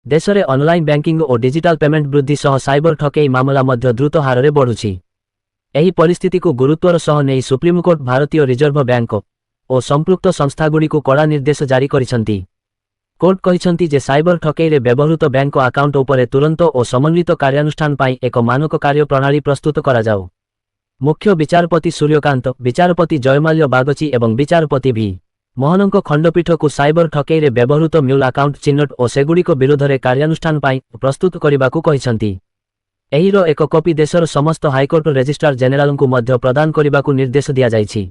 देशरे online banking और digital payment वृद्धि सह साइबर ठकेई मामला मध्य द्रुत हारे बढ़ुछि। एही परिस्थिति को गुरुत्वर सह नहीं सुप्रीमकोर्ट भारतीय रिजर्व बैंक और संपृक्त संस्थागुड़ी को कड़ा निर्देश जारी करिसंती। कोर्ट कहिसंती जे साइबर ठकेई रे व्यवहृत बैंक अकाउंट उपरे तुरंत और समन्वित कार्यानुष्ठान पाई एक मानक कार्य प्रणाली प्रस्तुत करा जाऊ। मुख्य विचारपति सूर्यकांत, विचारपति जयमाल्य बागची एवं विचारपति भी मोहनक खंडपीठ को साइबर ठकेई रे व्यवहृत म्यूल अकाउंट चिन्हट और सेगुड़िक विरोध में कार्यानुष्ठान पाई प्रस्तुत करने को कहिसंती। एहिरो एक कॉपी देशर समस्त हाईकोर्ट रजिस्ट्रार जेनेराल को मध्य प्रदान करने को निर्देश दिया जाइछि।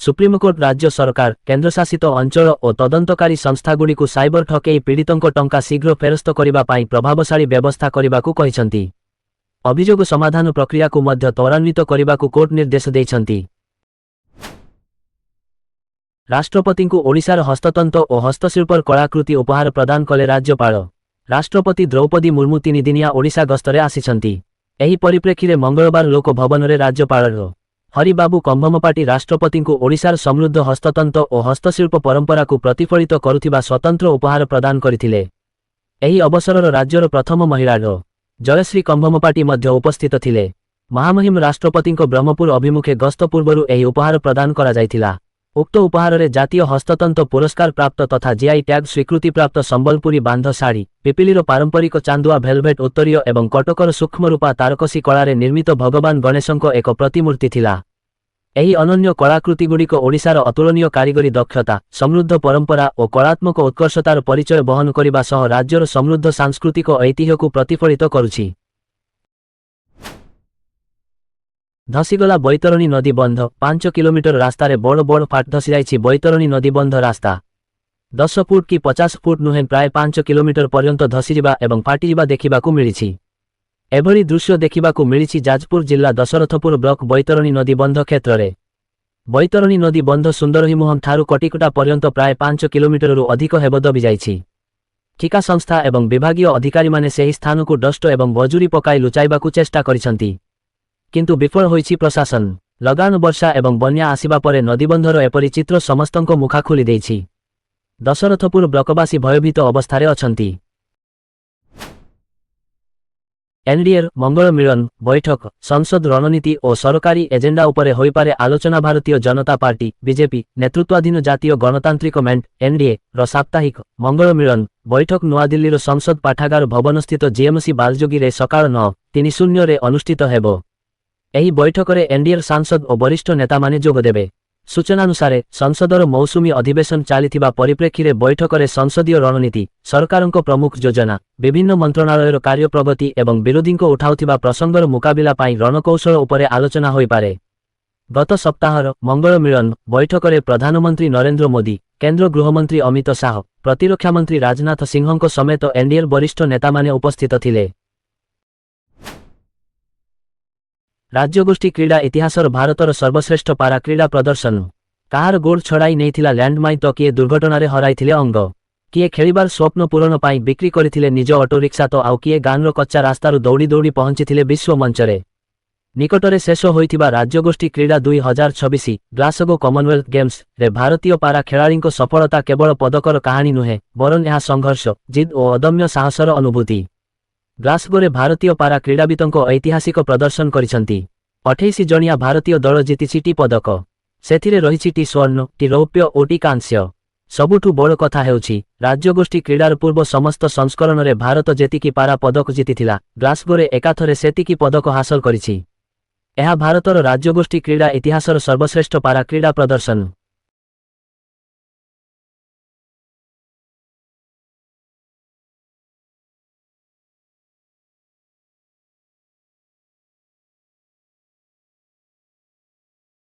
सुप्रीमकोर्ट राज्य सरकार, केन्द्रशासित अंचल और तदंतकारी संस्थागुड़ी को साइबर ठकेई पीड़ितों टंका शीघ्र फेरस्त करने पाई प्रभावशाली व्यवस्था करने को कहिसंती। अभियोग समाधान प्रक्रिया को मध्य त्वरान्वित करने को कोर्ट निर्देश देइछंती। राष्ट्रपति को ओडिशार हस्ततंत्र और हस्तशिल्प कलाकृति उपहार प्रदान कले राज्यपाल। राष्ट्रपति द्रौपदी मुर्मू 3 दिनिया ओडिशा गस्तरे आसिछंती। एही परिप्रेक्षी में मंगलवार लोक भवन में राज्यपाल हरिबाबू कंभमपाटी राष्ट्रपति को ओडिशार समृद्ध हस्ततंत्र और हस्तशिल्प परंपरा को प्रतिफलित करुथिबा स्वतंत्र उपहार प्रदान करथिले। एही अवसरर राज्यर प्रथम महिला जयश्री कंभमपाटी मध्य उपस्थित थिले। महामहिम राष्ट्रपति ब्रह्मपुर अभिमुखे गस्त पूर्वरु एही उपहार प्रदान करा जायथिला। उक्त उपहार रे जातीय हस्ततंत्र पुरस्कार प्राप्त तथा जीआई टैग स्वीकृति प्राप्त संबलपुरी बांध शाढ़ी, पिपिलीर पारंपरिक चांदुआ भेलभेट उत्तरीय एवं कटकर सूक्ष्मरूपा तारकसी कलारे निर्मित भगवान गणेशंको एक प्रतिमूर्ति थिला। एही अनन्य कलाकृतिगुड़िक ओडिशार अतुलनीय कारीगरी दक्षता, समृद्ध परंपरा और कलात्मक उत्कर्षतार परिचय बहन करने सह राज्यर समृद्ध सांस्कृतिक ऐतिह्य को प्रतिफलित करुछि। धसीगला बैतरणी नदी बंध 5 किलोमीटर रास्तार बड़ बड़ फाट धसी जाइछि। बैतरणी नदी बंध रास्ता 10 फुट कि 50 फुट नुहे प्राय 5 किलोमीटर पर्यंत धसीजिबा एवं फाटिजिबा देखिबाकू मिलिछि। एभली दृश्य देखिबाकू मिलिछि जाजपुर जिला दशरथपुर ब्लॉक बैतरणी नदी बंध क्षेत्र में। बैतरणी नदी बंध सुंदरहीमुहम ठारू कटिकटा पर्यंत प्राय 5 किलोमीटर अधिक हेब दबी जाइछि। ठिका संस्था एवं विभागीय अधिकारी माने सेही स्थान को डस्ट एवं बजुरी पकाई लुचाइबाकू चेष्टा करिसंती, किंतु विफल होइछि प्रशासन। लगान वर्षा एवं बन्या आसिबा परे नदीबंधर एपरि चित्र समस्तंको मुखा खोली देइछि। दशरथपुर ब्लॉकवासी भयभीत अवस्थारे अछंती। एनडीएर मंगल मिलन बैठक, संसद रणनीति और सरकारी एजेंडा उपरे होइपारे आलोचना। भारतीय जनता पार्टी बीजेपी नेतृत्वाधीन जातीय गणतांत्रिक मेंट एनडीए रो साप्ताहिक मंगल मिलन बैठक नुआदिल्लीर संसद पाठागार भवनस्थित जीएमसी बालजोगी रे सकाळ 9:30 रे अनुष्ठित हेबो। एही बैठक रे एनडीएर सांसद और वरिष्ठ नेता माने जोग देबे। सूचनानुसार संसदर मौसुमी अधिवेशन चलिथिबा परिप्रेक्षी रे बैठक रे संसदीय रणनीति, सरकारक प्रमुख योजना, विभिन्न मंत्रणालयर कार्य प्रगति एवं विरोधी को उठाउथिबा प्रसंगर मुकाबिला पाई रणकौशल उपरे आलोचना होई पारे। गत सप्ताहर मंगल मिलन बैठक रे प्रधानमंत्री नरेंद्र मोदी, केंद्र गृहमंत्री अमित शाह, प्रतिरक्षा मंत्री राजनाथ सिंहଙ୍କ समेत एनडीएर वरिष्ठ नेता माने उपस्थित थिले। राज्यगोष्ठी क्रीड़ा इतिहासर भारतर सर्वश्रेष्ठ पारा क्रीड़ा प्रदर्शन। कहार गोड़ छड़ाई नहीं लैंडमाइन तो किए दुर्घटन हराइथिले अंग, किए खेलिबार स्वप्न पूरण पाई बिक्री करथिले निज ऑटो रिक्शा तो आउ किए गानर कच्चा रास्तार दौड़ी दौड़ी पहुंचीथिले विश्व मंचरे। निकटरे शेष होइथिबा राज्यगोष्ठी क्रीड़ा 2026 ग्लासगो कॉमनवेल्थ गेम्स रे भारतीय पारा खेलाड़ींको सफलता केवल पदकर कहानी नुहे, बरं यह संघर्ष, जिद और अदम्य साहसर अनुभूति। ग्लासगोरे भारतीय पारा क्रीड़ावितों ऐतिहासिक प्रदर्शन करिसंती। 28 जणिया भारतीय दल जीतिछि टी पदक, सेथिरे रहिछि टी स्वर्ण, टी रौप्य और टी कांस्य। सबुठु बड़ कथा हेउछि राज्यगोष्ठी क्रीड़ार पूर्व समस्त संस्करण रे भारत जेतिकी पारा पदक जीतिथिला, ग्लासगोरे एकाथरे सेतिकी पदक हासिल करिछि। यह भारतर राज्यगोष्ठी क्रीड़ा इतिहासर सर्वश्रेष्ठ पारा क्रीड़ा प्रदर्शन।